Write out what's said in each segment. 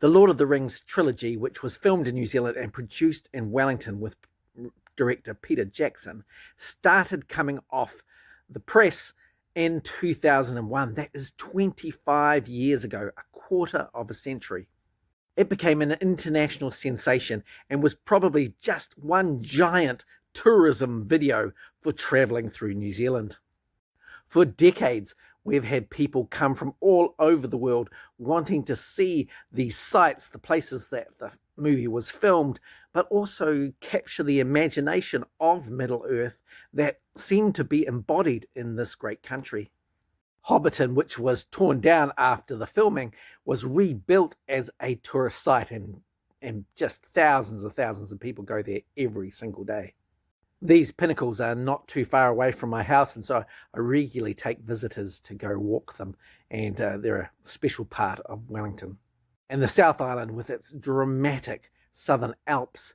The Lord of the Rings trilogy, which was filmed in New Zealand and produced in Wellington with director Peter Jackson, started coming off the press in 2001. That is 25 years ago, a quarter of a century. It became an international sensation and was probably just one giant tourism video for travelling through New Zealand. For decades, we've had people come from all over the world wanting to see these sites, the places that the movie was filmed, but also capture the imagination of Middle Earth that seemed to be embodied in this great country. Hobbiton, which was torn down after the filming, was rebuilt as a tourist site, and just thousands of people go there every single day. These pinnacles are not too far away from my house, and so I regularly take visitors to go walk them, and they're a special part of Wellington. And the South Island, with its dramatic Southern Alps,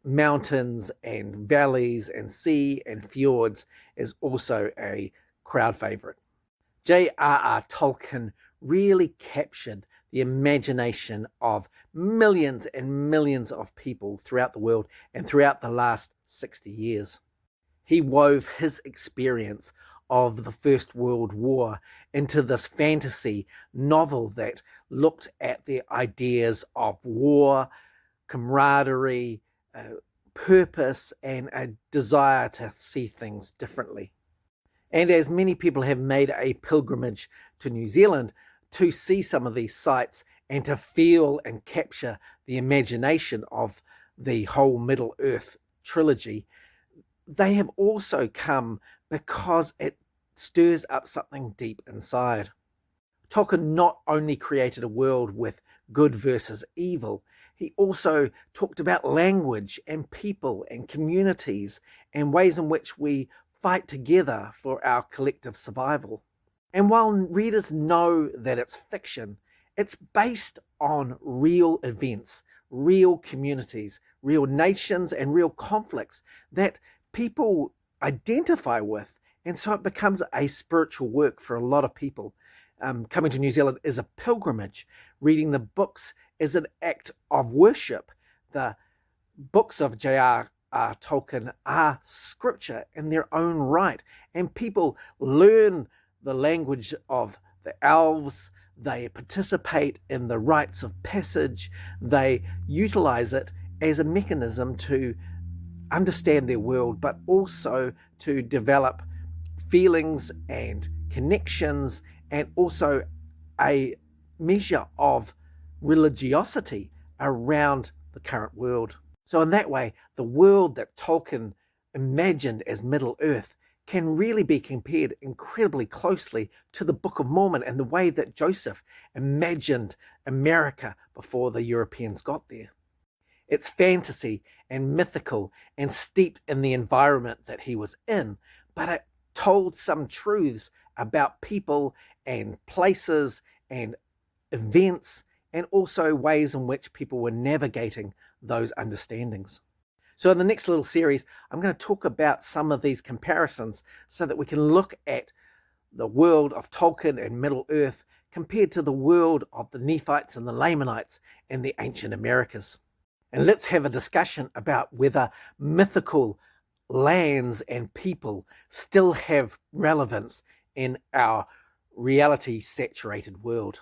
mountains and valleys and sea and fjords, is also a crowd favourite. J.R.R. Tolkien really captured the imagination of millions and millions of people throughout the world and throughout the last 60 years. He wove his experience of the First World War into this fantasy novel that looked at the ideas of war, camaraderie, purpose, and a desire to see things differently. And as many people have made a pilgrimage to New Zealand to see some of these sites and to feel and capture the imagination of the whole Middle Earth trilogy, they have also come because it stirs up something deep inside. Tolkien not only created a world with good versus evil, he also talked about language and people and communities and ways in which we fight together for our collective survival. And while readers know that it's fiction, it's based on real events, real communities, real nations, and real conflicts that people identify with. And so it becomes a spiritual work for a lot of people. Coming to New Zealand is a pilgrimage. Reading the books is an act of worship. The books of J.R.R. Tolkien are scripture in their own right, and people learn the language of the elves, they participate in the rites of passage, they utilize it as a mechanism to understand their world, but also to develop feelings and connections, and also a measure of religiosity around the current world. So in that way, the world that Tolkien imagined as Middle Earth can really be compared incredibly closely to the Book of Mormon and the way that Joseph imagined America before the Europeans got there. It's fantasy and mythical and steeped in the environment that he was in, but it told some truths about people and places and events, and also ways in which people were navigating those understandings. So in the next little series, I'm going to talk about some of these comparisons so that we can look at the world of Tolkien and Middle Earth compared to the world of the Nephites and the Lamanites and the ancient Americas. And let's have a discussion about whether mythical lands and people still have relevance in our reality-saturated world.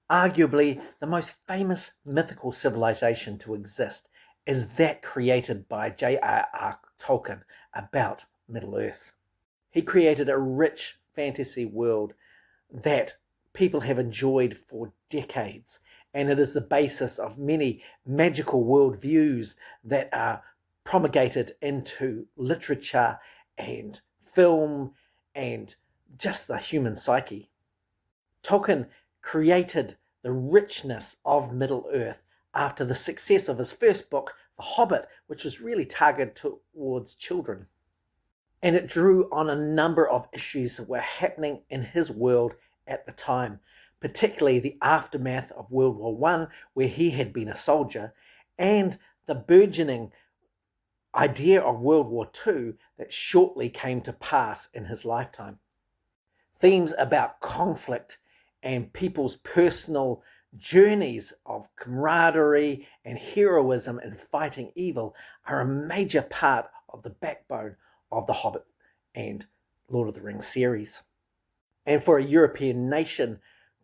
Arguably, the most famous mythical civilization to exist is that created by J.R.R. Tolkien about Middle Earth. He created a rich fantasy world that people have enjoyed for decades, and it is the basis of many magical worldviews that are promulgated into literature and film and just the human psyche. Tolkien created the richness of Middle Earth after the success of his first book, The Hobbit, which was really targeted towards children. And it drew on a number of issues that were happening in his world at the time, particularly the aftermath of World War I, where he had been a soldier, and the burgeoning idea of World War II that shortly came to pass in his lifetime. Themes about conflict and people's personal Journeys of camaraderie and heroism in fighting evil are a major part of the backbone of the Hobbit and Lord of the Rings series. And for a European nation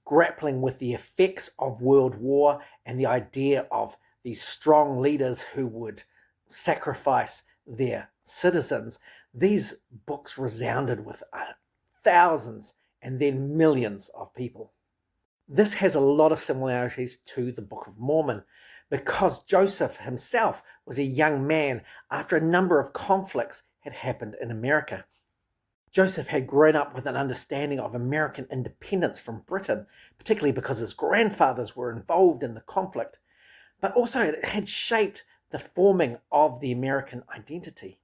grappling with the effects of World War and the idea of these strong leaders who would sacrifice their citizens, these books resounded with thousands and then millions of people. This has a lot of similarities to the Book of Mormon because Joseph himself was a young man after a number of conflicts had happened in America. Joseph had grown up with an understanding of American independence from Britain, particularly because his grandfathers were involved in the conflict, but also it had shaped the forming of the American identity.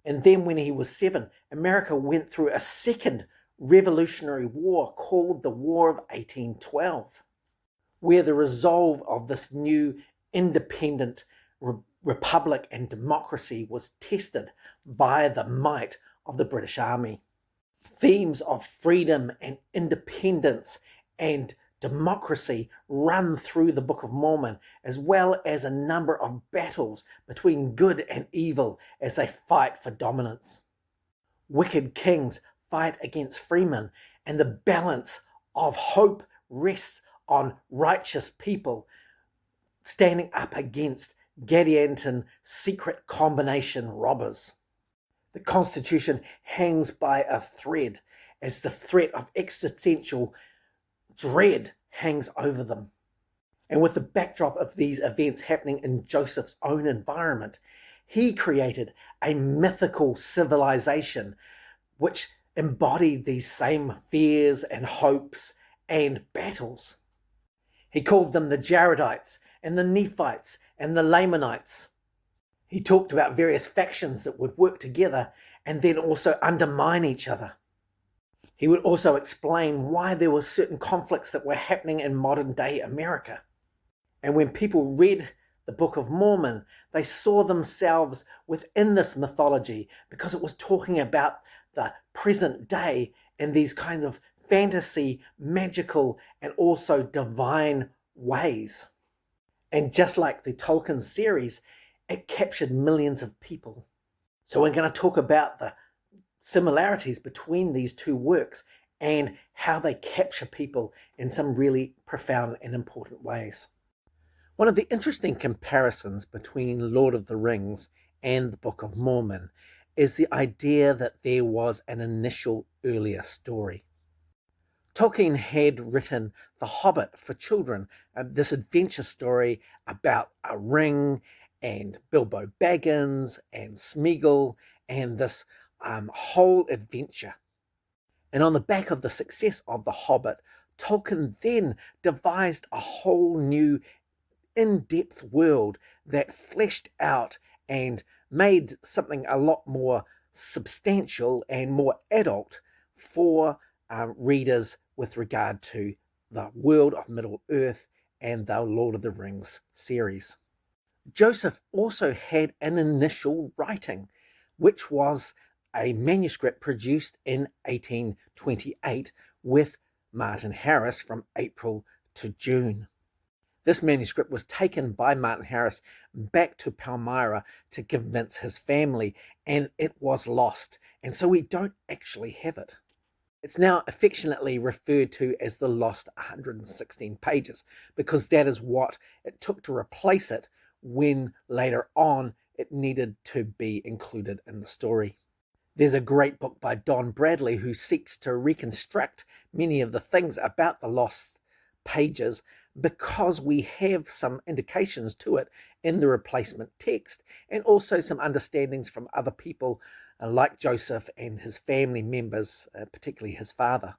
And then when he was 7, America went through a second Revolutionary War called the War of 1812, where the resolve of this new independent republic and democracy was tested by the might of the British Army. Themes of freedom and independence and democracy run through the Book of Mormon, as well as a number of battles between good and evil as they fight for dominance. Wicked kings fight against freemen, and the balance of hope rests on righteous people standing up against Gadianton secret combination robbers. The Constitution hangs by a thread as the threat of existential dread hangs over them. And with the backdrop of these events happening in Joseph's own environment, he created a mythical civilization which embodied these same fears and hopes and battles. He called them the Jaredites and the Nephites and the Lamanites. He talked about various factions that would work together and then also undermine each other. He would also explain why there were certain conflicts that were happening in modern day America. And when people read the Book of Mormon, they saw themselves within this mythology because it was talking about the present day in these kinds of fantasy, magical, and also divine ways. And just like the Tolkien series, it captured millions of people. So we're going to talk about the similarities between these two works and how they capture people in some really profound and important ways. One of the interesting comparisons between Lord of the Rings and the Book of Mormon is the idea that there was an initial earlier story. Tolkien had written The Hobbit for children, this adventure story about a ring and Bilbo Baggins and Smeagol and this whole adventure. And on the back of the success of The Hobbit, Tolkien then devised a whole new in-depth world that fleshed out and made something a lot more substantial and more adult for readers with regard to the world of Middle-earth and the Lord of the Rings series. Joseph also had an initial writing, which was a manuscript produced in 1828 with Martin Harris from April to June. This manuscript was taken by Martin Harris back to Palmyra to convince his family, and it was lost, and so we don't actually have it. It's now affectionately referred to as the lost 116 pages, because that is what it took to replace it when later on it needed to be included in the story. There's a great book by Don Bradley who seeks to reconstruct many of the things about the lost pages because we have some indications to it in the replacement text and also some understandings from other people like Joseph and his family members, particularly his father.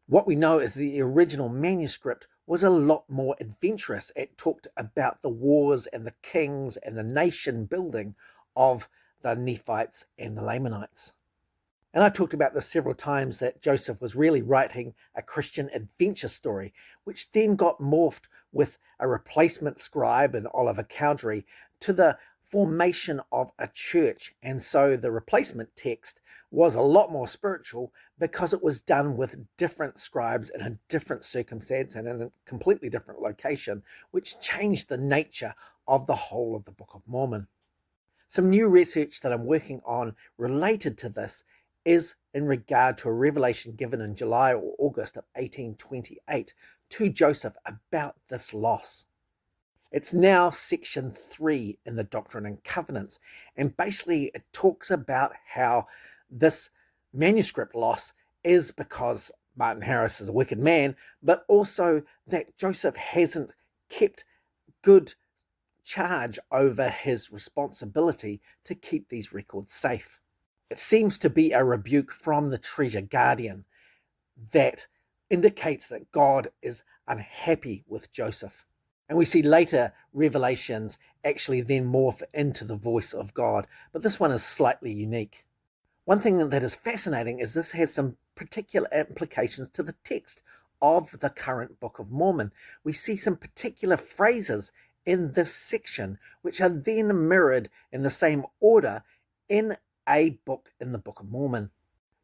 What we know is the original manuscript was a lot more adventurous. It talked about the wars and the kings and the nation building of the Nephites and the Lamanites. And I've talked about this several times, that Joseph was really writing a Christian adventure story, which then got morphed with a replacement scribe in Oliver Cowdery to the formation of a church. And so the replacement text was a lot more spiritual because it was done with different scribes in a different circumstance and in a completely different location, which changed the nature of the whole of the Book of Mormon. Some new research that I'm working on related to this is in regard to a revelation given in July or August of 1828 to Joseph about this loss. It's now section 3 in the Doctrine and Covenants, and basically it talks about how this manuscript loss is because Martin Harris is a wicked man, but also that Joseph hasn't kept good charge over his responsibility to keep these records safe. It seems to be a rebuke from the treasure guardian that indicates that God is unhappy with Joseph. And we see later revelations actually then morph into the voice of God, but this one is slightly unique. One thing that is fascinating is this has some particular implications to the text of the current Book of Mormon. We see some particular phrases in this section which are then mirrored in the same order in a book in the Book of Mormon.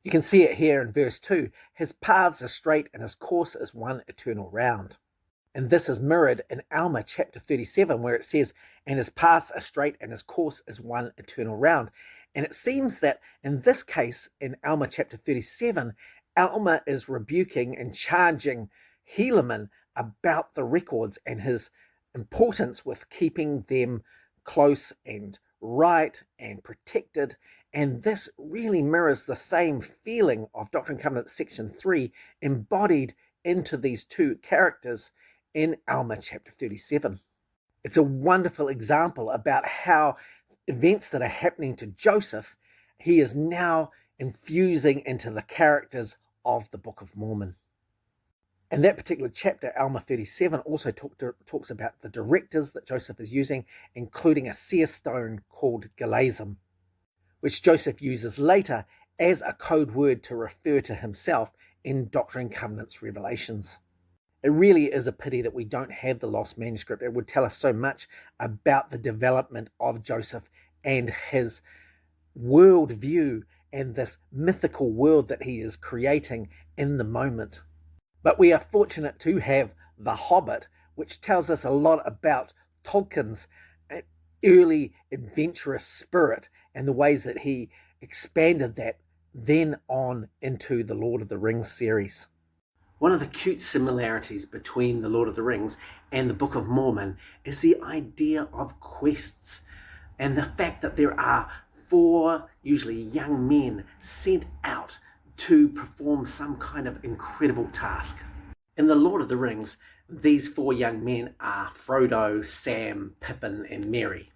You can see it here in verse 2. His paths are straight and his course is one eternal round. And this is mirrored in Alma chapter 37, where it says, and his paths are straight and his course is one eternal round. And it seems that in this case, in Alma chapter 37, Alma is rebuking and charging Helaman about the records and his importance with keeping them close and right and protected. And this really mirrors the same feeling of Doctrine and Covenants section 3 embodied into these two characters in Alma chapter 37. It's a wonderful example about how events that are happening to Joseph, he is now infusing into the characters of the Book of Mormon. And that particular chapter, Alma 37, also talks about the directors that Joseph is using, including a seer stone called galazim, which Joseph uses later as a code word to refer to himself in Doctrine and Covenants revelations. It really is a pity that we don't have the lost manuscript. It would tell us so much about the development of Joseph and his worldview and this mythical world that he is creating in the moment. But we are fortunate to have The Hobbit, which tells us a lot about Tolkien's early adventurous spirit and the ways that he expanded that then on into the Lord of the Rings series. One of the cute similarities between the Lord of the Rings and the Book of Mormon is the idea of quests and the fact that there are 4 usually young men sent out to perform some kind of incredible task. In the Lord of the Rings, these 4 young men are Frodo, Sam, Pippin, and Merry.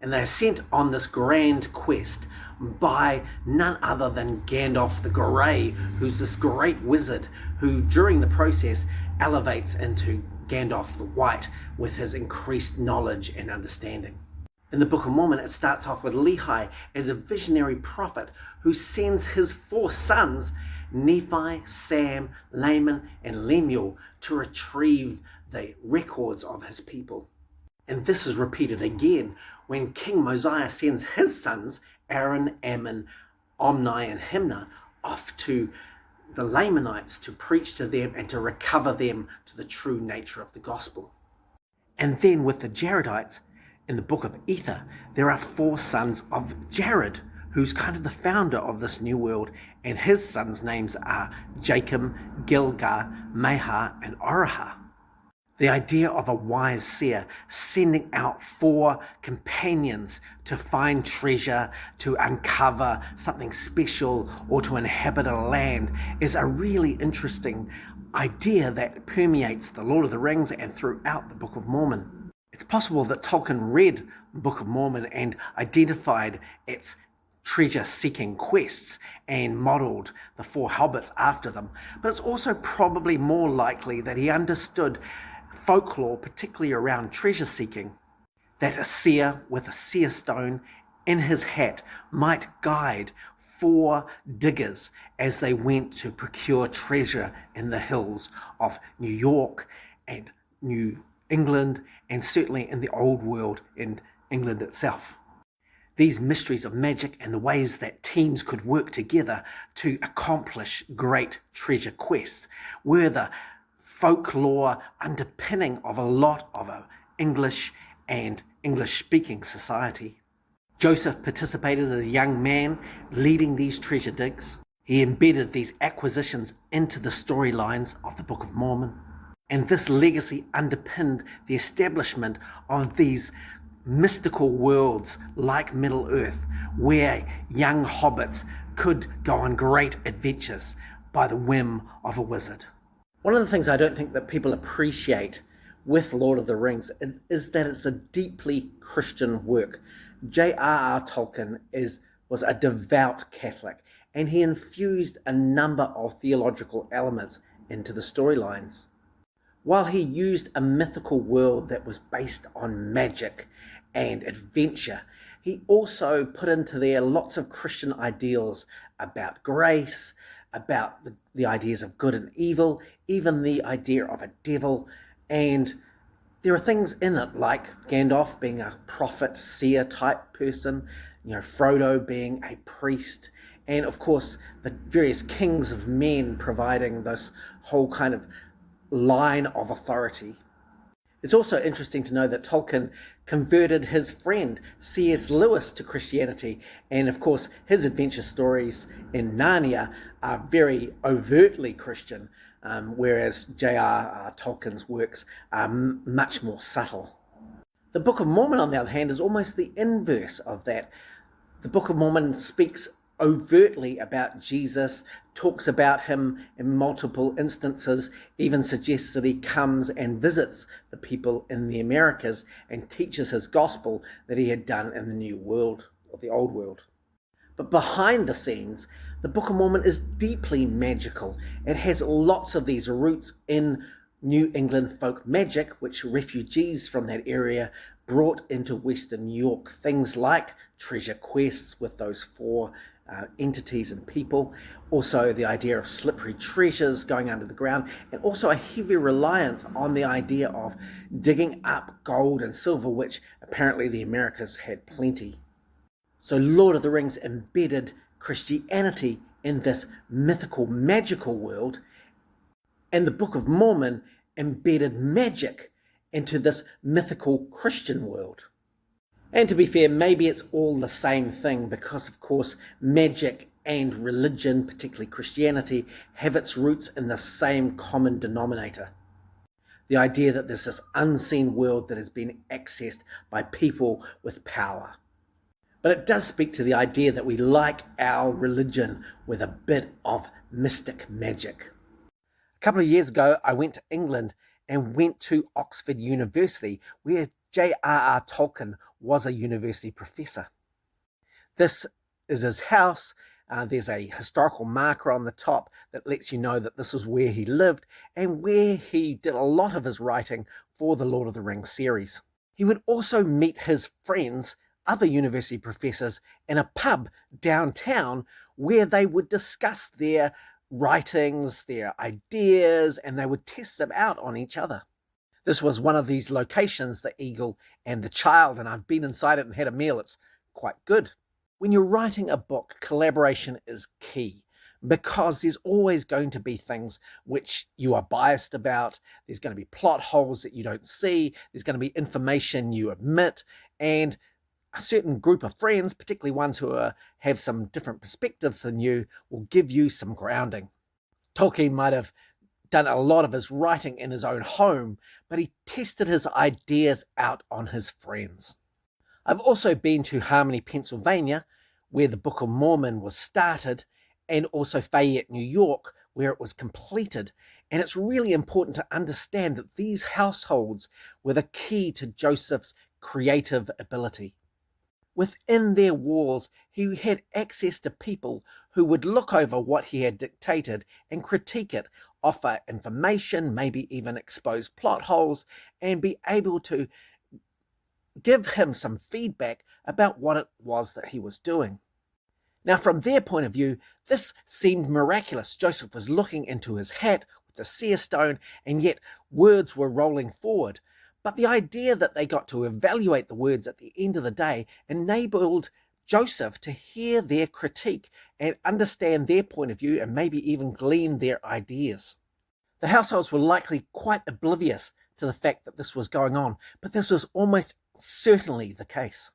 And they're sent on this grand quest by none other than Gandalf the Grey, who's this great wizard who during the process elevates into Gandalf the White with his increased knowledge and understanding. In the Book of Mormon, it starts off with Lehi as a visionary prophet who sends his 4 sons, Nephi, Sam, Laman, and Lemuel, to retrieve the records of his people. And this is repeated again when King Mosiah sends his sons, Aaron, Ammon, Omni, and Himnah, off to the Lamanites to preach to them and to recover them to the true nature of the gospel. And then with the Jaredites, in the book of Ether, there are 4 sons of Jared, who's kind of the founder of this new world, and his sons' names are Jacob, Gilgal, Mahar, and Orahah. The idea of a wise seer sending out 4 companions to find treasure, to uncover something special, or to inhabit a land is a really interesting idea that permeates the Lord of the Rings and throughout the Book of Mormon. It's possible that Tolkien read the Book of Mormon and identified its treasure-seeking quests and modelled the 4 hobbits after them, but it's also probably more likely that he understood folklore, particularly around treasure seeking, that a seer with a seer stone in his hat might guide 4 diggers as they went to procure treasure in the hills of New York and New England, and certainly in the old world in England itself. These mysteries of magic and the ways that teams could work together to accomplish great treasure quests were the folklore underpinning of a lot of English and English-speaking society. Joseph participated as a young man leading these treasure digs. He embedded these acquisitions into the storylines of the Book of Mormon. And this legacy underpinned the establishment of these mystical worlds like Middle Earth, where young hobbits could go on great adventures by the whim of a wizard. One of the things I don't think that people appreciate with Lord of the Rings is that it's a deeply Christian work. J.R.R. Tolkien was a devout Catholic, and he infused a number of theological elements into the storylines. While he used a mythical world that was based on magic and adventure, he also put into there lots of Christian ideals about grace, about the ideas of good and evil, even the idea of a devil. And there are things in it like Gandalf being a prophet, seer type person, Frodo being a priest, and of course the various kings of men providing this whole kind of line of authority. It's also interesting to know that Tolkien converted his friend C.S. Lewis to Christianity, and of course his adventure stories in Narnia are very overtly Christian, whereas J.R.R. Tolkien's works are much more subtle. The Book of Mormon, on the other hand, is almost the inverse of that. The Book of Mormon speaks overtly about Jesus, talks about him in multiple instances, even suggests that he comes and visits the people in the Americas and teaches his gospel that he had done in the New World, or the Old World. But behind the scenes, the Book of Mormon is deeply magical. It has lots of these roots in New England folk magic, which refugees from that area brought into Western New York. Things like treasure quests with those four entities and people, also the idea of slippery treasures going under the ground, and also a heavy reliance on the idea of digging up gold and silver, which apparently the Americas had plenty. So Lord of the Rings embedded Christianity in this mythical, magical world, and the Book of Mormon embedded magic into this mythical Christian world. And to be fair, maybe it's all the same thing because, of course, magic and religion, particularly Christianity, have its roots in the same common denominator. The idea that there's this unseen world that has been accessed by people with power. But it does speak to the idea that we like our religion with a bit of mystic magic. A couple of years ago, I went to England and went to Oxford University, where J.R.R. Tolkien was a university professor. This is his house. There's a historical marker on the top that lets you know that this is where he lived and where he did a lot of his writing for the Lord of the Rings series. He would also meet his friends, other university professors, in a pub downtown where they would discuss their writings, their ideas, and they would test them out on each other. This was one of these locations, the Eagle and the Child, and I've been inside it and had a meal. It's quite good. When you're writing a book, collaboration is key because there's always going to be things which you are biased about. There's going to be plot holes that you don't see. There's going to be information you omit, and a certain group of friends, particularly ones who have some different perspectives than you, will give you some grounding. Tolkien might have done a lot of his writing in his own home, but he tested his ideas out on his friends. I've also been to Harmony, Pennsylvania, where the Book of Mormon was started, and also Fayette, New York, where it was completed. And it's really important to understand that these households were the key to Joseph's creative ability. Within their walls, he had access to people who would look over what he had dictated and critique it, offer information, maybe even expose plot holes, and be able to give him some feedback about what it was that he was doing. Now, from their point of view, this seemed miraculous. Joseph was looking into his hat with the seer stone, and yet words were rolling forward. But the idea that they got to evaluate the words at the end of the day enabled Joseph to hear their critique and understand their point of view and maybe even glean their ideas. The households were likely quite oblivious to the fact that this was going on, but this was almost certainly the case.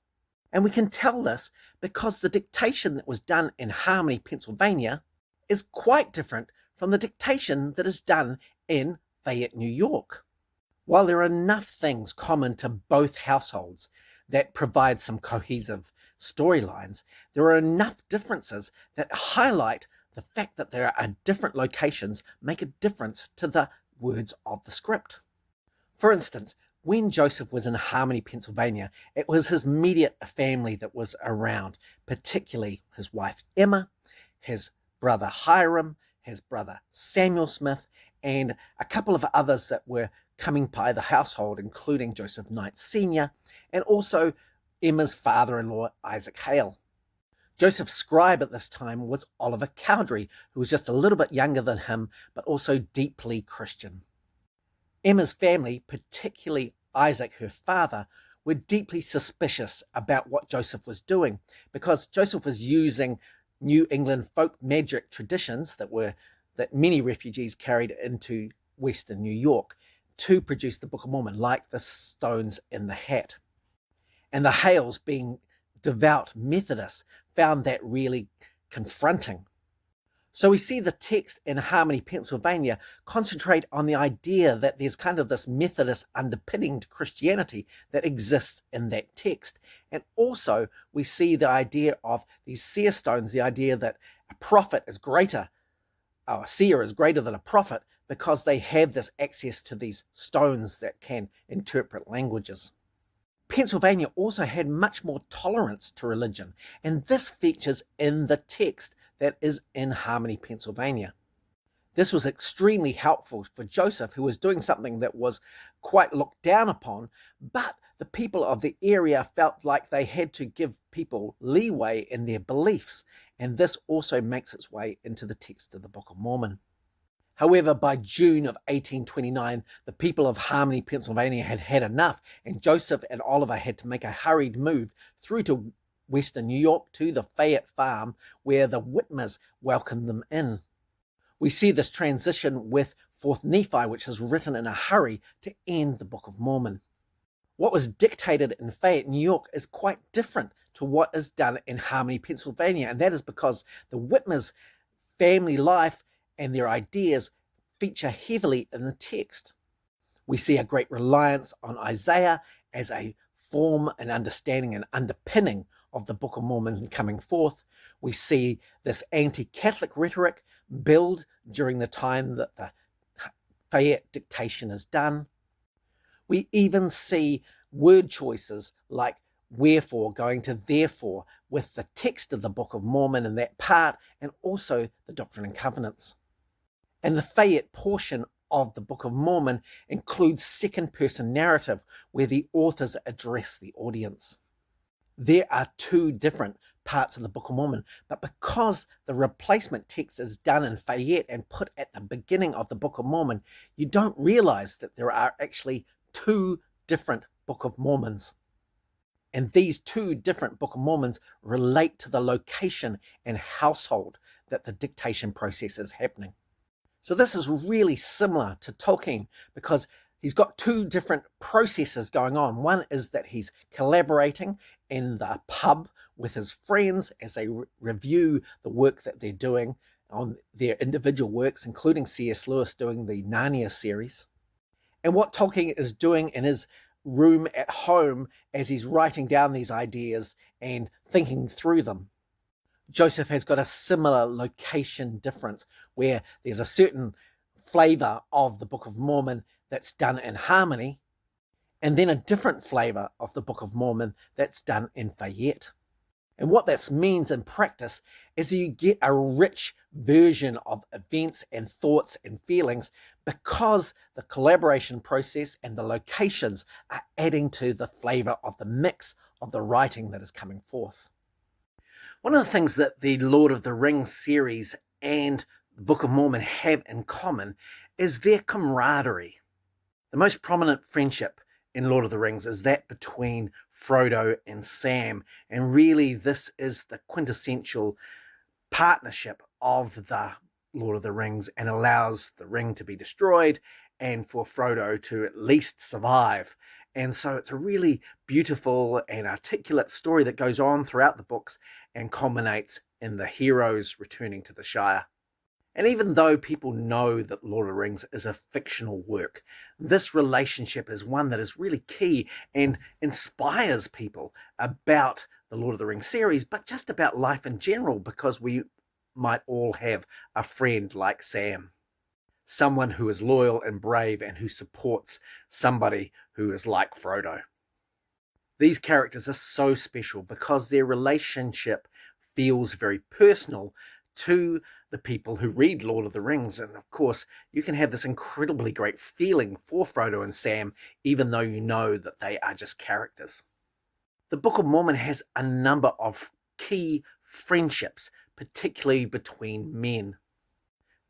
And we can tell this because the dictation that was done in Harmony, Pennsylvania, is quite different from the dictation that is done in Fayette, New York. While there are enough things common to both households that provide some cohesive storylines, there are enough differences that highlight the fact that there are different locations make a difference to the words of the script. For instance, when Joseph was in Harmony, Pennsylvania, it was his immediate family that was around, particularly his wife Emma, his brother Hiram, his brother Samuel Smith, and a couple of others that were coming by the household, including Joseph Knight Sr., and also Emma's father-in-law, Isaac Hale. Joseph's scribe at this time was Oliver Cowdery, who was just a little bit younger than him, but also deeply Christian. Emma's family, particularly Isaac, her father, were deeply suspicious about what Joseph was doing, because Joseph was using New England folk magic traditions that many refugees carried into Western New York to produce the Book of Mormon, like the stones in the hat. And the Hales, being devout Methodists, found that really confronting. So we see the text in Harmony, Pennsylvania, concentrate on the idea that there's kind of this Methodist underpinning to Christianity that exists in that text. And also we see the idea of these seer stones, the idea that a prophet is greater, or a seer is greater than a prophet, because they have this access to these stones that can interpret languages. Pennsylvania also had much more tolerance to religion, and this features in the text that is in Harmony, Pennsylvania. This was extremely helpful for Joseph, who was doing something that was quite looked down upon, but the people of the area felt like they had to give people leeway in their beliefs, and this also makes its way into the text of the Book of Mormon. However, by June of 1829, the people of Harmony, Pennsylvania had had enough, and Joseph and Oliver had to make a hurried move through to Western New York to the Fayette farm, where the Whitmers welcomed them in. We see this transition with 4th Nephi, which is written in a hurry to end the Book of Mormon. What was dictated in Fayette, New York is quite different to what is done in Harmony, Pennsylvania, and that is because the Whitmers' family life and their ideas feature heavily in the text. We see a great reliance on Isaiah as a form and understanding and underpinning of the Book of Mormon coming forth. We see this anti-Catholic rhetoric build during the time that the Fayette dictation is done. We even see word choices like wherefore going to therefore with the text of the Book of Mormon in that part, and also the Doctrine and Covenants. And the Fayette portion of the Book of Mormon includes second-person narrative where the authors address the audience. There are two different parts of the Book of Mormon, but because the replacement text is done in Fayette and put at the beginning of the Book of Mormon, you don't realize that there are actually two different Book of Mormons. And these two different Book of Mormons relate to the location and household that the dictation process is happening. So this is really similar to Tolkien because he's got two different processes going on. One is that he's collaborating in the pub with his friends as they review the work that they're doing on their individual works, including C.S. Lewis doing the Narnia series. And what Tolkien is doing in his room at home as he's writing down these ideas and thinking through them. Joseph has got a similar location difference where there's a certain flavor of the Book of Mormon that's done in Harmony, and then a different flavor of the Book of Mormon that's done in Fayette. And what that means in practice is you get a rich version of events and thoughts and feelings because the collaboration process and the locations are adding to the flavor of the mix of the writing that is coming forth. One of the things that the Lord of the Rings series and the Book of Mormon have in common is their camaraderie. The most prominent friendship in Lord of the Rings is that between Frodo and Sam. And really, this is the quintessential partnership of the Lord of the Rings, and allows the ring to be destroyed and for Frodo to at least survive. And so it's a really beautiful and articulate story that goes on throughout the books and culminates in the heroes returning to the Shire. And even though people know that Lord of the Rings is a fictional work, this relationship is one that is really key and inspires people about the Lord of the Rings series, but just about life in general, because we might all have a friend like Sam, someone who is loyal and brave and who supports somebody who is like Frodo. These characters are so special because their relationship feels very personal to the people who read Lord of the Rings. And of course, you can have this incredibly great feeling for Frodo and Sam, even though you know that they are just characters. The Book of Mormon has a number of key friendships, particularly between men.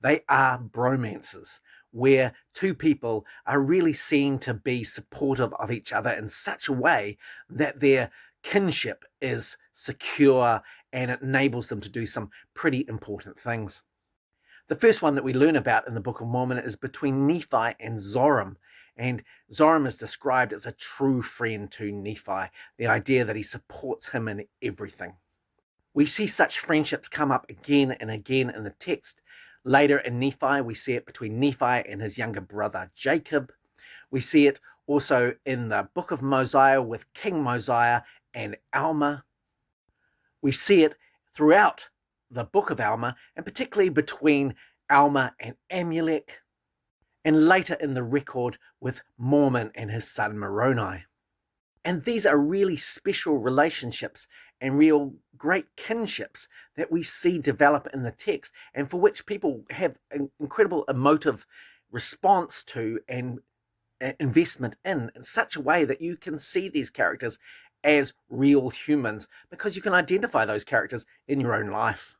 They are bromances, where two people are really seen to be supportive of each other in such a way that their kinship is secure and it enables them to do some pretty important things. The first one that we learn about in the Book of Mormon is between Nephi and Zoram. And Zoram is described as a true friend to Nephi, the idea that he supports him in everything. We see such friendships come up again and again in the text. Later in Nephi, we see it between Nephi and his younger brother Jacob. We see it also in the Book of Mosiah with King Mosiah and Alma. We see it throughout the Book of Alma, and particularly between Alma and Amulek, and later in the record with Mormon and his son Moroni. And these are really special relationships and real great kinships that we see develop in the text, and for which people have an incredible emotive response to and investment in such a way that you can see these characters as real humans because you can identify those characters in your own life.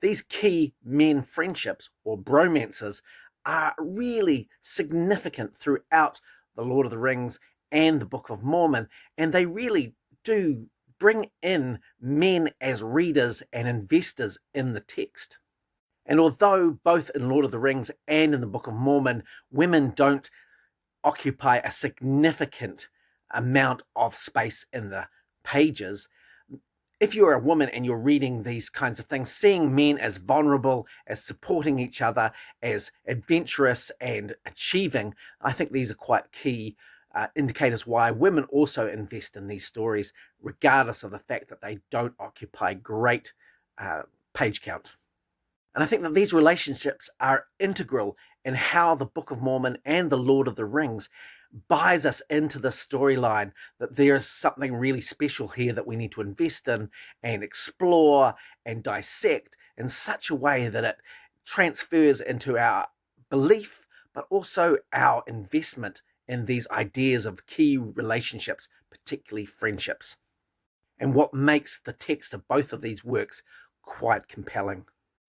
These key men friendships or bromances are really significant throughout the Lord of the Rings and the Book of Mormon, and they really do bring in men as readers and investors in the text. And although both in Lord of the Rings and in the Book of Mormon, women don't occupy a significant amount of space in the pages, if you're a woman and you're reading these kinds of things, seeing men as vulnerable, as supporting each other, as adventurous and achieving, I think these are quite key indicators why women also invest in these stories, regardless of the fact that they don't occupy great page count. And I think that these relationships are integral in how the Book of Mormon and the Lord of the Rings buys us into the storyline, that there's something really special here that we need to invest in and explore and dissect in such a way that it transfers into our belief, but also our investment in these ideas of key relationships, particularly friendships, and what makes the text of both of these works quite compelling.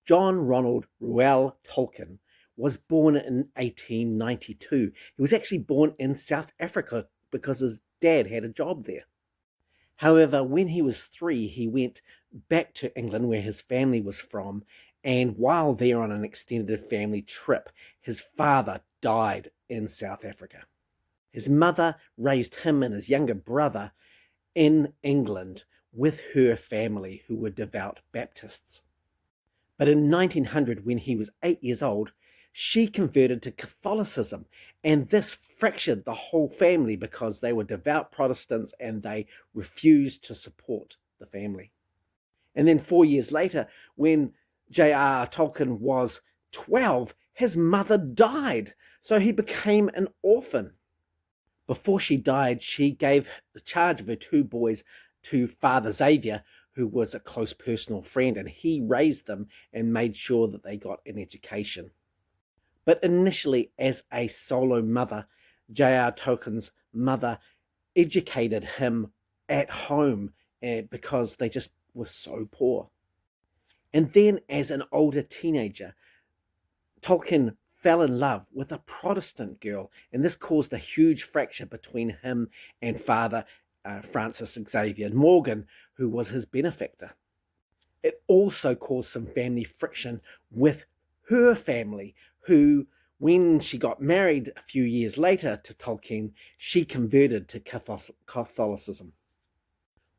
John Ronald Reuel Tolkien was born in 1892. He was actually born in South Africa because his dad had a job there. However, when he was 3, he went back to England where his family was from, and while there on an extended family trip, his father died in South Africa. His mother raised him and his younger brother in England with her family, who were devout Baptists. But in 1900, when he was 8 years old, she converted to Catholicism, and this fractured the whole family because they were devout Protestants and they refused to support the family. And then 4 years later, when J.R.R. Tolkien was 12, his mother died, so he became an orphan. Before she died, she gave the charge of her 2 boys to Father Xavier, who was a close personal friend, and he raised them and made sure that they got an education. But initially, as a solo mother, J.R. Tolkien's mother educated him at home because they just were so poor. And then as an older teenager, Tolkien fell in love with a Protestant girl, and this caused a huge fracture between him and Father Francis Xavier Morgan, who was his benefactor. It also caused some family friction with her family, who, when she got married a few years later to Tolkien, she converted to Catholicism.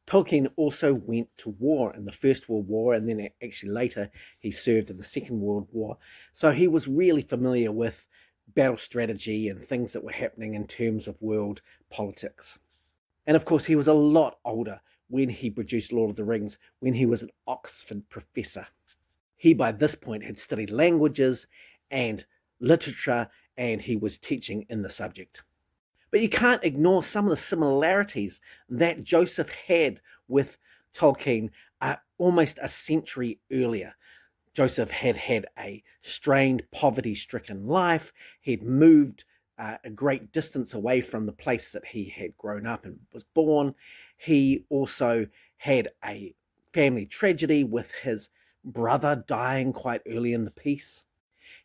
Tolkien also went to war in the First World War, and then actually later he served in the Second World War. So he was really familiar with battle strategy and things that were happening in terms of world politics. And of course, he was a lot older when he produced Lord of the Rings, when he was an Oxford professor. He, by this point, had studied languages and literature, and he was teaching in the subject. But you can't ignore some of the similarities that Joseph had with Tolkien almost a century earlier. Joseph had had a strained, poverty-stricken life. He'd moved a great distance away from the place that he had grown up and was born. He also had a family tragedy with his brother dying quite early in the piece.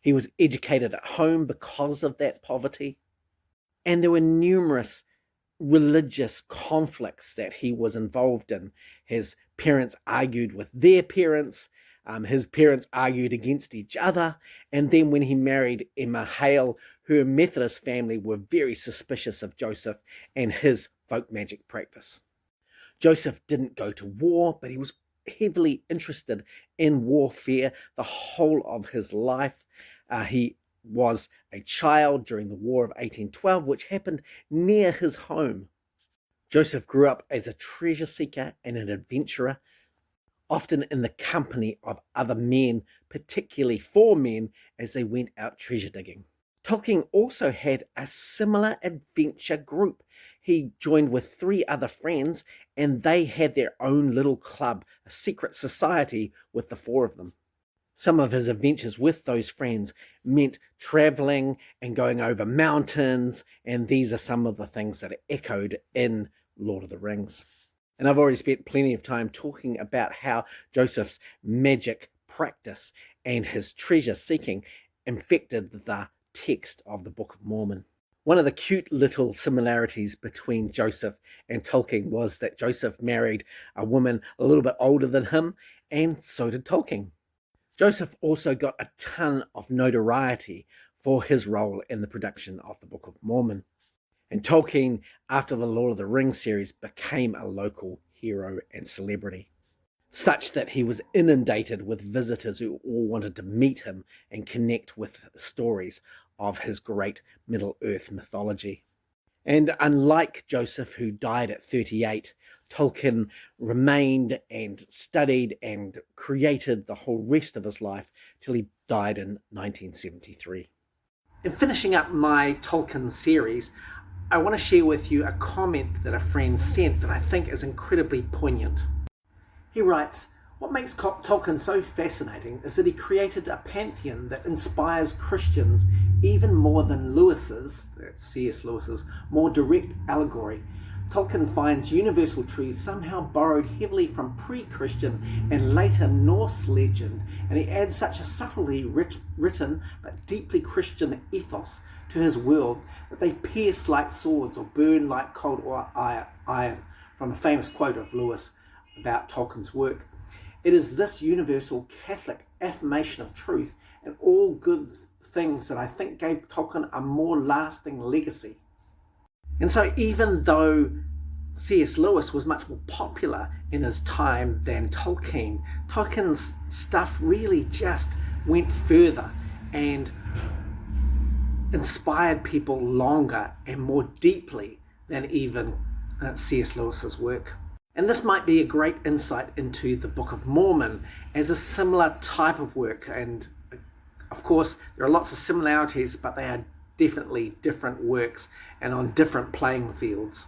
He was educated at home because of that poverty. And there were numerous religious conflicts that he was involved in. His parents argued with their parents. His parents argued against each other. And then when he married Emma Hale, her Methodist family were very suspicious of Joseph and his folk magic practice. Joseph didn't go to war, but he was heavily interested in warfare the whole of his life. He was a child during the War of 1812, which happened near his home. Joseph grew up as a treasure seeker and an adventurer, often in the company of other men, particularly 4 men, as they went out treasure digging. Tolkien also had a similar adventure group. He joined with 3 other friends, and they had their own little club, a secret society with the 4 of them. Some of his adventures with those friends meant traveling and going over mountains, and these are some of the things that are echoed in Lord of the Rings. And I've already spent plenty of time talking about how Joseph's magic practice and his treasure seeking infected the text of the Book of Mormon. One of the cute little similarities between Joseph and Tolkien was that Joseph married a woman a little bit older than him, and so did Tolkien. Joseph also got a ton of notoriety for his role in the production of the Book of Mormon. And Tolkien, after the Lord of the Rings series, became a local hero and celebrity, such that he was inundated with visitors who all wanted to meet him and connect with stories of his great Middle-earth mythology. And unlike Joseph, who died at 38, Tolkien remained and studied and created the whole rest of his life till he died in 1973. In finishing up my Tolkien series, I want to share with you a comment that a friend sent that I think is incredibly poignant. He writes, "What makes Tolkien so fascinating is that he created a pantheon that inspires Christians even more than Lewis's, that's C.S. Lewis's, more direct allegory. Tolkien finds universal truths somehow borrowed heavily from pre-Christian and later Norse legend, and he adds such a subtly written but deeply Christian ethos to his world that they pierce like swords or burn like cold iron," from a famous quote of Lewis about Tolkien's work. It is this universal Catholic affirmation of truth and all good things that I think gave Tolkien a more lasting legacy. And so even though C.S. Lewis was much more popular in his time than Tolkien, Tolkien's stuff really just went further and inspired people longer and more deeply than even C.S. Lewis's work. And this might be a great insight into the Book of Mormon as a similar type of work. And of course, there are lots of similarities, but they are definitely different works and on different playing fields.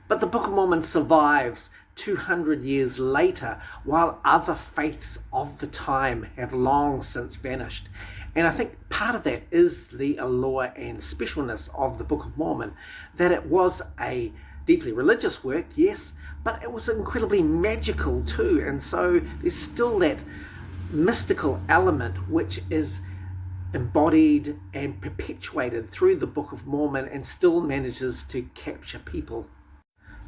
But the Book of Mormon survives 200 years later, while other faiths of the time have long since vanished. And I think part of that is the allure and specialness of the Book of Mormon, that it was a deeply religious work, yes, but it was incredibly magical too. And so there's still that mystical element which is embodied and perpetuated through the Book of Mormon and still manages to capture people.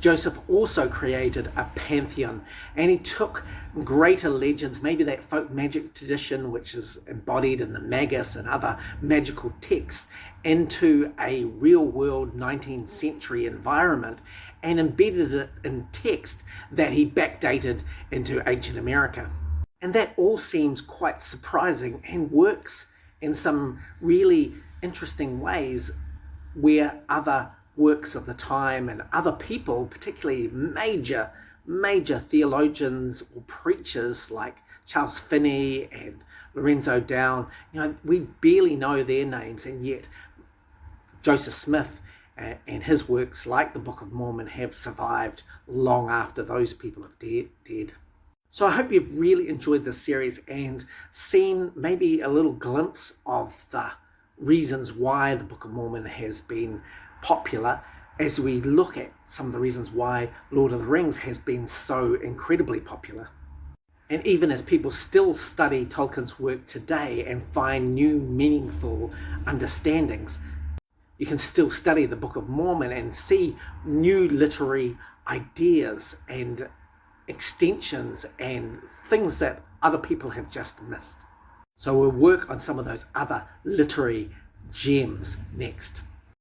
Joseph also created a pantheon, and he took greater legends, maybe that folk magic tradition which is embodied in the Magus and other magical texts, into a real-world 19th century environment and embedded it in text that he backdated into ancient America. And that all seems quite surprising and works in some really interesting ways where other works of the time and other people, particularly major theologians or preachers like Charles Finney and Lorenzo Down, we barely know their names, and yet Joseph Smith and his works, like the Book of Mormon, have survived long after those people have dead. So I hope you've really enjoyed this series and seen maybe a little glimpse of the reasons why the Book of Mormon has been popular, as we look at some of the reasons why Lord of the Rings has been so incredibly popular. And even as people still study Tolkien's work today and find new meaningful understandings, you can still study the Book of Mormon and see new literary ideas and extensions and things that other people have just missed. So we'll work on some of those other literary gems next.